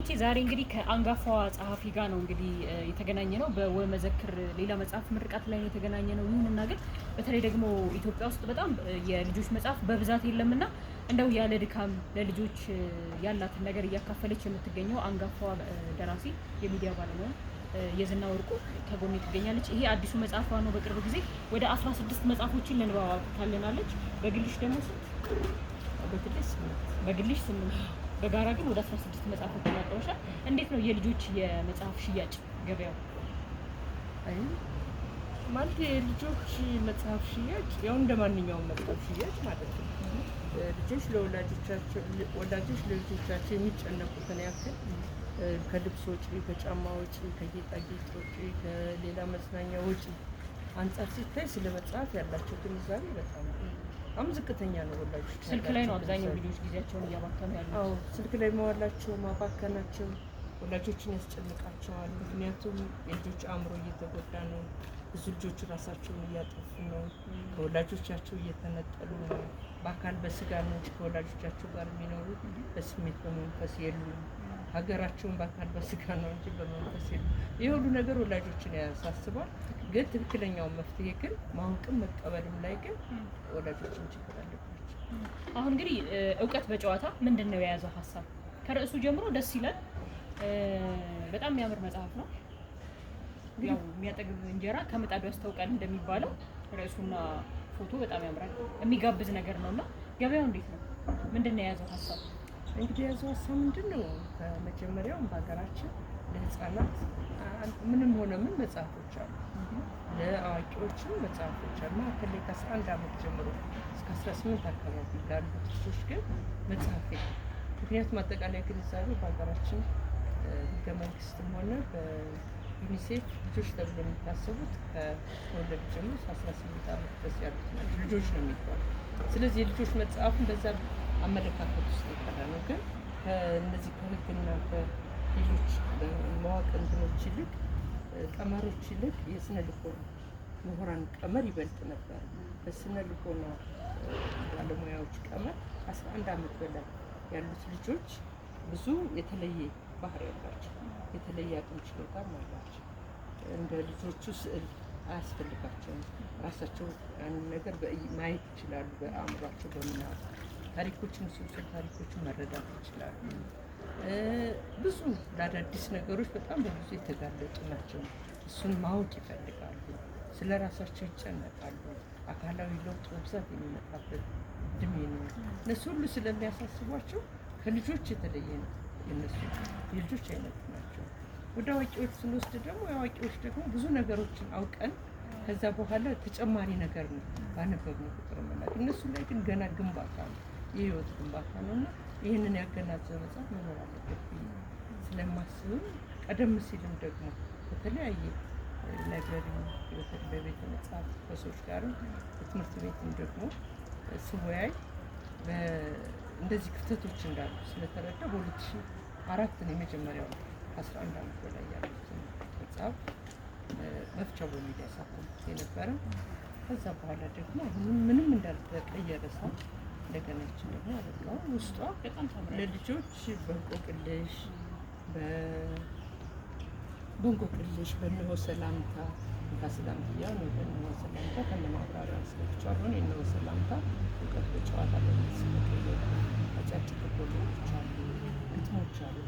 ተመልካቾቼ ዛሬ እንግዲህ ከአንጋፋዋ ጸሐፊ ጋር ነው እንግዲህ የተገናኘ ነው። በወመዘክር ሌላ መጽሐፍ ምርቃት ላይ ነው የተገናኘ ነው። ይሁንና ግን በተለይ ደግሞ ኢትዮጵያ ውስጥ በጣም የልጆች መጽሐፍ በብዛት የለምና እንደው ያለ ድካም ለልጆች ያላትን ነገር እያካፈለች የምትገኘው አንጋፋዋ ደራሲ የሚዲያ ባለሙያ የዝና ወርቁ ከጎኔ ትገኛለች። ይሄ አዲሱ መጽሐፏ ነው። በቅርብ ጊዜ ወደ 16 መጽሐፎችን ለንባብ ታለናለች። በግልሽ ደግሞ በግልሽ 8 በጋራ ግን ወደ 16 መጽሐፎች ተናግረሻል። እንዴት ነው የልጆች የመጽሐፍ ሽያጭ ገበያው? ማለት የልጆች መጽሐፍ ሽያጭ ያው እንደማንኛውም መጽሐፍ ሽያጭ ማለት ነው። ልጆች ወላጆች ለልጆቻቸው የሚጨነቁትን ያክል ከልብስ ወጪ፣ ከጫማ ወጪ፣ ከጌጣጌጥ ወጪ፣ ከሌላ መዝናኛ ወጪ አንጻር ሲታይ ስለ መጽሐፍ ያላቸው ግንዛቤ በጣም ዝቅተኛ ነው። ወላጆች ስልክ ላይ ነው አብዛኛው ልጆች ጊዜያቸውን እያባከኑ ያሉት። አዎ ስልክ ላይ መዋላቸው ማባከናቸው ወላጆችን ያስጨንቃቸዋል። ምክንያቱም የልጆች አእምሮ እየተጎዳ ነው። ብዙ ልጆች ራሳቸውን እያጠፉ ነው። ከወላጆቻቸው እየተነጠሉ ነው። በአካል በስጋ ነው እንጂ ከወላጆቻቸው ጋር የሚኖሩት በስሜት በመንፈስ የሉም። ሀገራቸውን በአካል በስጋ ነው እንጂ በመንፈስ የሉም። ይህ ሁሉ ነገር ወላጆችን ያሳስባል። ግን ትክክለኛውን መፍትሄ ግን ማወቅም መቀበልም ላይ ግን ወላጆችን ችግር አለባቸው። አሁን እንግዲህ እውቀት በጨዋታ ምንድን ነው የያዘው ሀሳብ? ከርዕሱ ጀምሮ ደስ ይላል። በጣም የሚያምር መጽሐፍ ነው። ያው የሚያጠግብ እንጀራ ከምጣዱ ያስታውቃል እንደሚባለው ርዕሱና ፎቶ በጣም ያምራል። የሚጋብዝ ነገር ነውና ገበያው እንዴት ነው? ምንድን ነው የያዘው ሀሳብ? እንግዲህ የያዘው ሀሳብ ምንድን ነው? ከመጀመሪያውም በሀገራችን ለህፃናት ምንም ሆነ ምን መጽሐፎች አሉ። ለአዋቂዎችም መጽሐፎች አሉ። መካከል ላይ ከ11 ዓመት ጀምሮ እስከ 18 አካባቢ ላሉት ልጆች ግን መጽሐፍ የለም። ምክንያቱም አጠቃላይ ግንዛቤ በሀገራችን ህገ መንግስትም ሆነ በዩኒሴፍ ልጆች ተብሎ የሚታሰቡት ከወለዱ ጀምሮ 18 ዓመት ድረስ ያሉት ናቸው ልጆች ነው የሚባሉ። ስለዚህ የልጆች መጽሐፍን በዛ አመለካከት ውስጥ የቀረ ነው። ግን ከእነዚህ ከህግና ከሌሎች መዋቅር እንትኖች ይልቅ ቀመሮች ይልቅ የስነ ልቦና ምሁራን ቀመር ይበልጥ ነበር። በስነ ልቦና ባለሙያዎች ቀመር 11 ዓመት በላይ ያሉት ልጆች ብዙ የተለየ ባህሪ ያላቸው፣ የተለየ አቅም ችሎታም አላቸው። እንደ ልጆቹ ስዕል አያስፈልጋቸውም። ራሳቸው ያንን ነገር ማየት ይችላሉ። በአእምሯቸው በምናብ ታሪኮችን ስብስብ ታሪኮችን መረዳት ይችላሉ። ብዙ ለአዳዲስ ነገሮች በጣም በብዙ የተጋለጡ ናቸው። እሱን ማወቅ ይፈልጋሉ። ስለ ራሳቸው ይጨነቃሉ። አካላዊ ለውጥ በብዛት የሚመጣበት እድሜ ነው። እነሱ ሁሉ ስለሚያሳስቧቸው ከልጆች የተለየ ነው። የነሱ የልጆች አይነት ናቸው። ወደ አዋቂዎች ስንወስድ ደግሞ የአዋቂዎች ደግሞ ብዙ ነገሮችን አውቀን ከዛ በኋላ ተጨማሪ ነገር ነው ባነበብነው ቁጥር መላክ። እነሱ ላይ ግን ገና ግንባታ ነው፣ የህይወት ግንባታ ነው እና ይህንን ያገናዘበ መጽሐፍ መኖር አለበት ስለማስብም ቀደም ሲልም ደግሞ በተለያየ ላይብረሪ በቤተ መጽሐፍት ከሰዎች ጋርም በትምህርት ቤትም ደግሞ ስወያይ እንደዚህ ክፍተቶች እንዳሉ ስለተረዳ በ2004 ነው የመጀመሪያው 11 ዓመት በላይ ያሉትን መጽሐፍ መፍቻ በሚል ያሳተምኩት የነበረ። ከዛ በኋላ ደግሞ አሁንም ምንም እንዳልተቀየረ ሰው እንደገና ይችን ደግሞ አደርገው ውስጧ ለልጆች በእንቆቅልሽ በእነሆ ሰላምታ ከሰላምትያ ነው በእነሆ ሰላምታ ከነማብራሪያ ስለቻሉን የእነሆ ሰላምታ እውቀት በጨዋታ በሚስመቀየር አጫጭር ልቦለዶች አሉ፣ ግጥሞች አሉ።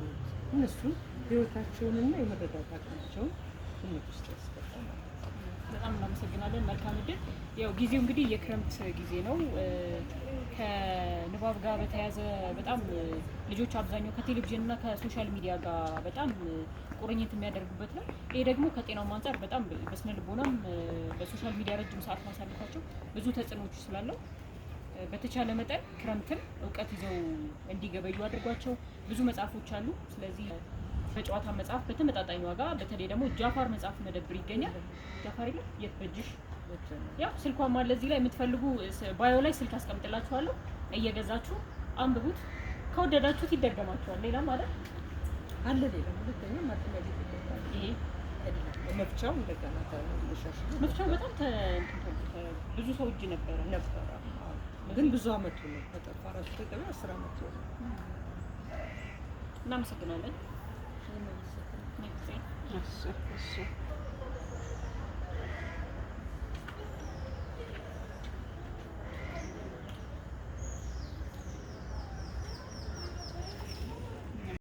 እነሱን ህይወታቸውንና የመረዳት አቅማቸውን ግምት ውስጥ ያስገባል። በጣም እናመሰግናለን። መልካም እድል። ያው ጊዜው እንግዲህ የክረምት ጊዜ ነው። ከንባብ ጋር በተያያዘ በጣም ልጆች አብዛኛው ከቴሌቪዥን እና ከሶሻል ሚዲያ ጋር በጣም ቁርኝት የሚያደርጉበት ነው። ይሄ ደግሞ ከጤናው አንጻር በጣም በስነ ልቦናም በሶሻል ሚዲያ ረጅም ሰዓት ማሳለፋቸው ብዙ ተጽዕኖዎች ስላለው በተቻለ መጠን ክረምትን እውቀት ይዘው እንዲገበዩ አድርጓቸው። ብዙ መጽሐፎች አሉ። ስለዚህ በጨዋታ መጽሐፍ በተመጣጣኝ ዋጋ በተለይ ደግሞ ጃፋር መጽሐፍ መደብር ይገኛል። ጃፋር የለም የት በጅሽ ያው ስልኳም አለ እዚህ ላይ የምትፈልጉ ባዮ ላይ ስልክ አስቀምጥላችኋለሁ። እየገዛችሁ አንብቡት። ከወደዳችሁት ይደገማችኋል። ሌላ ማለት አለ ሌላ ሁለተኛ ማጥለል ይፈልጋል። ይሄ መፍቻው እንደገና ተሻሽሎ መፍቻው በጣም ብዙ ሰው እጅ ነበረ ግን ብዙ አመቱ ነው ከጠፋ ራሱ ተገበ 10 አመት ነው። እናመሰግናለን። ጊዜ እሺ